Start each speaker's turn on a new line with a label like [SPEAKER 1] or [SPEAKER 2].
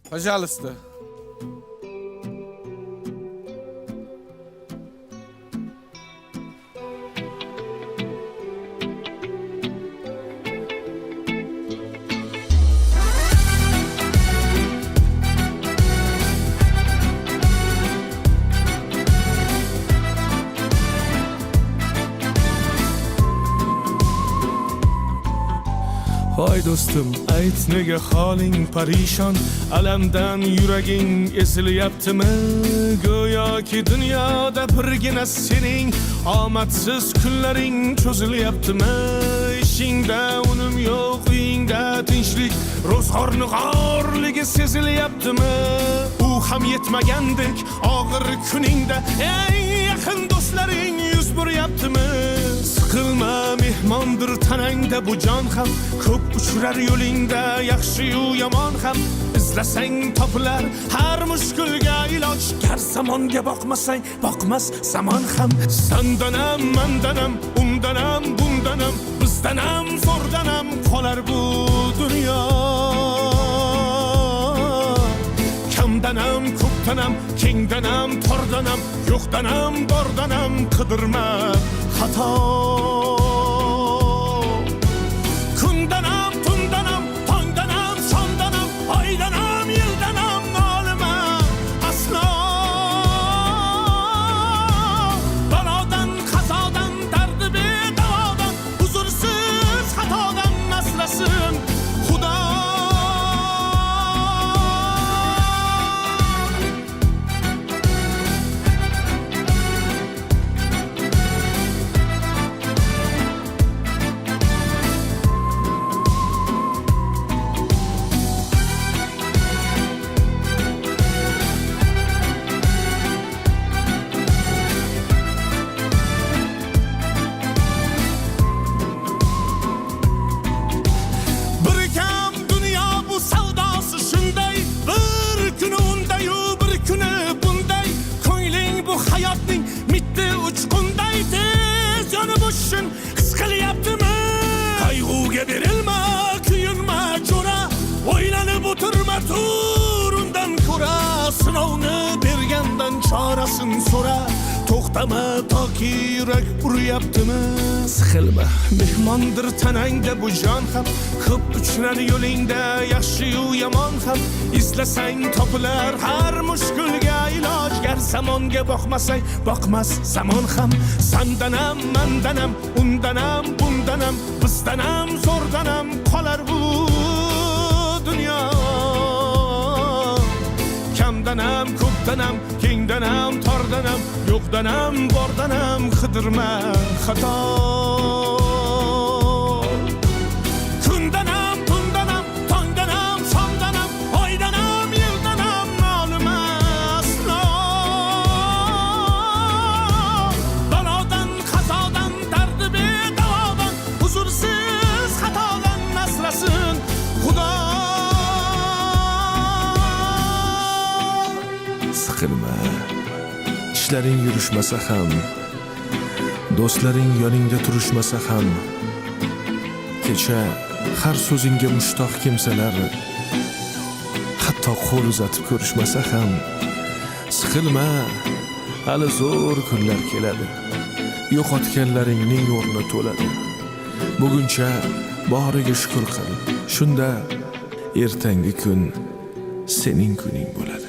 [SPEAKER 1] Пожалуйста.
[SPEAKER 2] Voy do'stim, ayt nega holing parishon, alamdan yuraging ezilyaptimi? Go'yoki dunyoda birgina sening omadsiz kunlaring cho'zilyaptimi? Ishingda unum yo'q, uyingda tinchlik, ro'zg'orning g'orligi sezilyaptimi? U ham yetmagandek og'ir kuningda eng yaqin do'stlaring yuz buryaptimi? Siqilma, mehmondir tanangda bu jon ham, ko'p uchrar yo'lingda yaxshi-yu yomon ham. Izlasang topilar har mushkulga iloj, gar zamonga boqmasang boqmas zamon ham. Sandanam, mandanam, undanam, bundanam, bizdanam, zo'rdanam qolar bu dunyo. Kamdanam, ko'pdanam, kengdanam, tordanam, yo'qdanam, bordanam, qidirma xato. Kundanam, tundanam, tongdanam, sondanam, oydanam, yildanam nolima aslo. Balodan, qazodan, dardi bedavodan, huzursiz xatodan asrasin Xudo. Hayotning mitti uchqunday tez yonib o'shin his qilyaptimi? Qayg'uga berilma, kuyinma jo'ra, o'ylanib o'tirma, tur undan ko'ra. Sinovni bergandan chorasin so'ra, to'xtama toki yurak uryaptimi? Siqilma, mehmondir tanangda bu jon ham, ko'p uchrar yo'lingda yaxshi-yu yomon ham. Izlasang topilar har mushkulga iloj, gar zamonga boqmasang boqmas zamon ham. Sandanam, mandanam, undanam, bundanam, bizdanam, zo'rdanam qolar bu dunyo. Kamdanam, ko'pdanam, kengdanam, tordanam, yo'qdanam, bordanam, qidirma xato. Kundanam, tundanam, tongdanam, sondanam, oydanam, yildanam nolima aslo. Balodan, qazodan, dardi bedavodan, huzursiz xatodan asrasin Xudo. Siqilma, ishlaring yurishmasa ham, do'stlaring yoningda turishmasa ham, kecha har so'zingga mushtoq kimsalar hatto qo'l uzatib ko'rishmasa ham. Siqilma, hali zo'r kunlar keladi, yo'qotganlaringning o'rni to'ladi. Buguncha boriga shukr qil, shunda ertangi kun sening kuning bo'ladi.